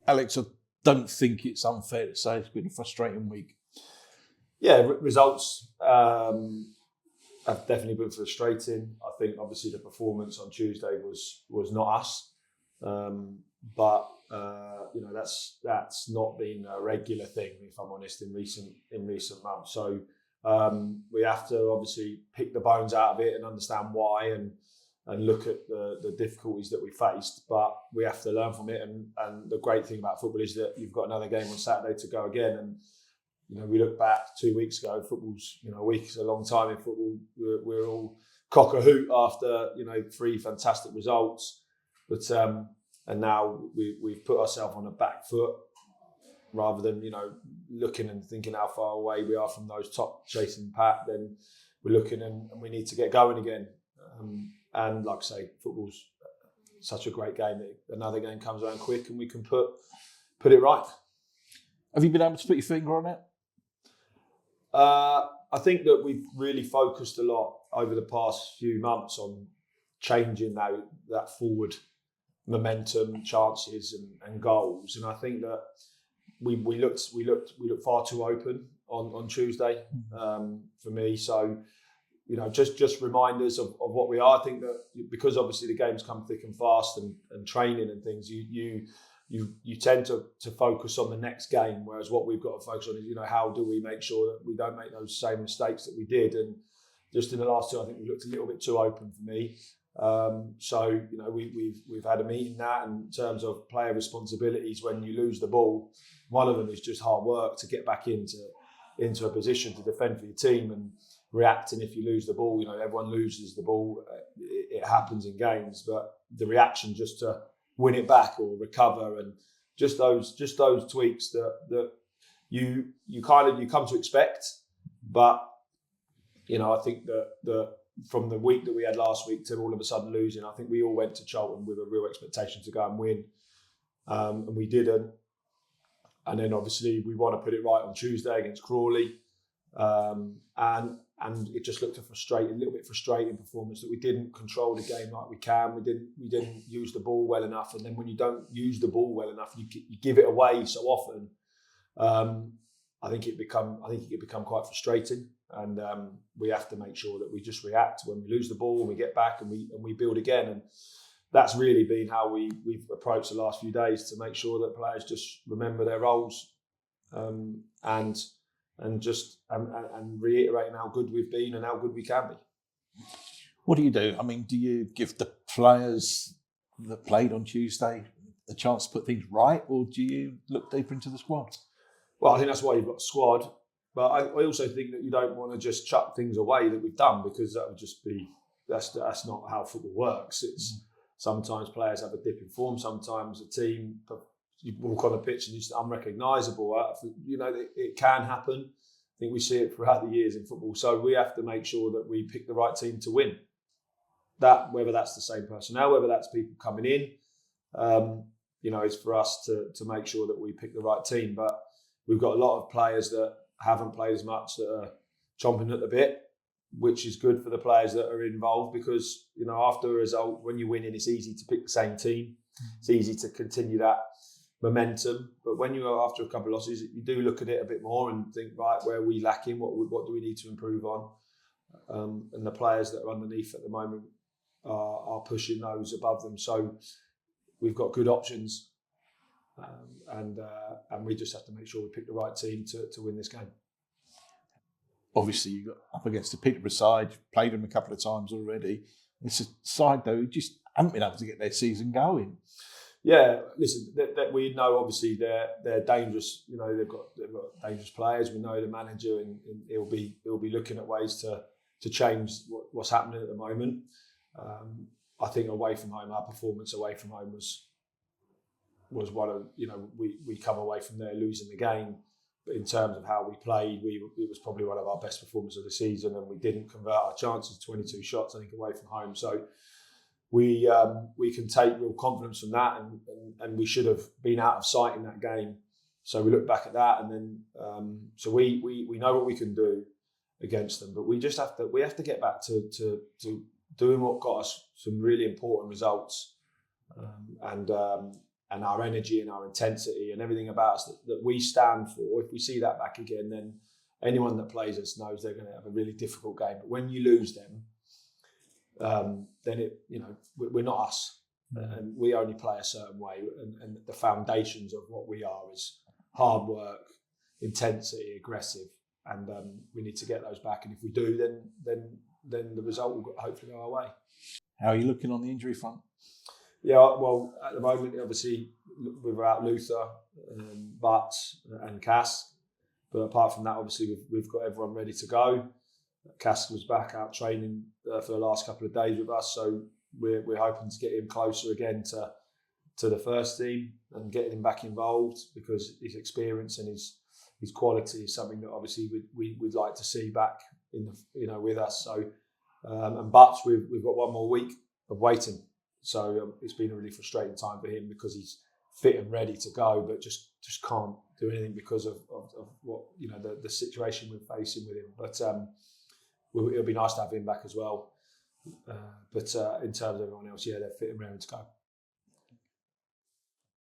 Alex, I don't think it's unfair to say it's been a frustrating week. Yeah, results have definitely been frustrating. I think obviously the performance on Tuesday was not us, but that's not been a regular thing, if I'm honest, in recent months. So we have to obviously pick the bones out of it and understand why and look at the difficulties that we faced, but we have to learn from it. And the great thing about football is that you've got another game on Saturday to go again. And we look back 2 weeks ago. Football's a week is a long time in football. We're all cock a hoot after 3 fantastic results, but and now we've put ourselves on a back foot rather than looking and thinking how far away we are from those top chasing pack. Then we're looking and we need to get going again. And like I say, football's such a great game that another game comes around quick and we can put it right. Have you been able to put your finger on it? I think that we've really focused a lot over the past few months on changing that forward momentum, chances, and goals. And I think that we looked far too open on Tuesday for me. So just reminders of what we are. I think that because obviously the games come thick and fast and training and things, you tend to focus on the next game, whereas what we've got to focus on is how do we make sure that we don't make those same mistakes that we did. And just in the last 2, I think we looked a little bit too open for me. So we've had a meeting that in terms of player responsibilities. When you lose the ball, one of them is just hard work to get back into a position to defend for your team and reacting if you lose the ball. Everyone loses the ball. It happens in games, but the reaction just to win it back or recover, and just those tweaks that you come to expect. But I think that from the week that we had last week to all of a sudden losing, I think we all went to Charlton with a real expectation to go and win, and we didn't. And then obviously we want to put it right on Tuesday against Crawley, and it just looked a little bit frustrating performance that we didn't control the game like we can. We didn't use the ball well enough, and then when you don't use the ball well enough, you give it away so often. I think it can become quite frustrating, and we have to make sure that we just react when we lose the ball and we get back and we build again. And that's really been how we've approached the last few days, to make sure that players just remember their roles and reiterating how good we've been and how good we can be. What do you do? I mean, do you give the players that played on Tuesday a chance to put things right, or do you look deeper into the squad? Well, I think that's why you've got a squad. But I also think that you don't want to just chuck things away that we've done, because that would just be that's not how football works. It's sometimes players have a dip in form. Sometimes a team, you walk on the pitch and it's unrecognisable. It can happen. I think we see it throughout the years in football. So we have to make sure that we pick the right team to win. That, whether that's the same personnel, whether that's people coming in, it's for us to make sure that we pick the right team. But we've got a lot of players that haven't played as much, that are chomping at the bit, which is good for the players that are involved, because after a result, when you're winning, it's easy to pick the same team. It's easy to continue that momentum. But when you're after a couple of losses, you do look at it a bit more and think, right, where are we lacking? What do we need to improve on? And the players that are underneath at the moment are pushing those above them. So we've got good options, and we just have to make sure we pick the right team to win this game. Obviously, you got up against the Peterborough side, played them a couple of times already. It's a side, though, who just haven't been able to get their season going. Yeah, listen, that we know obviously they're dangerous. They've got dangerous players. We know the manager, and he'll be looking at ways to change what's happening at the moment. I think away from home, our performance away from home was one of we come away from there losing the game. But in terms of how we played, it was probably one of our best performances of the season, and we didn't convert our chances. 22 shots, I think, away from home. So we can take real confidence from that, and we should have been out of sight in that game. So we look back at that, and then so we know what we can do against them, but we have to get back to doing what got us some really important results, and and our energy and our intensity and everything about us that we stand for. If we see that back again, then anyone that plays us knows they're going to have a really difficult game. But when you lose them, then we're not us, and we only play a certain way. And the foundations of what we are is hard work, intensity, aggressive, and we need to get those back. And if we do, then the result will hopefully go our way. How are you looking on the injury front? Yeah, well, at the moment, obviously, we're without Luther, Butts and Cass. But apart from that, obviously, we've got everyone ready to go. Cass was back out training for the last couple of days with us, so we're hoping to get him closer again to the first team and getting him back involved, because his experience and his quality is something that obviously we'd like to see back with us. So and Butts, we've got one more week of waiting. So it's been a really frustrating time for him, because he's fit and ready to go, but just can't do anything because of what the situation we're facing with him. But it'll be nice to have him back as well. But in terms of everyone else, yeah, they're fit and ready to go.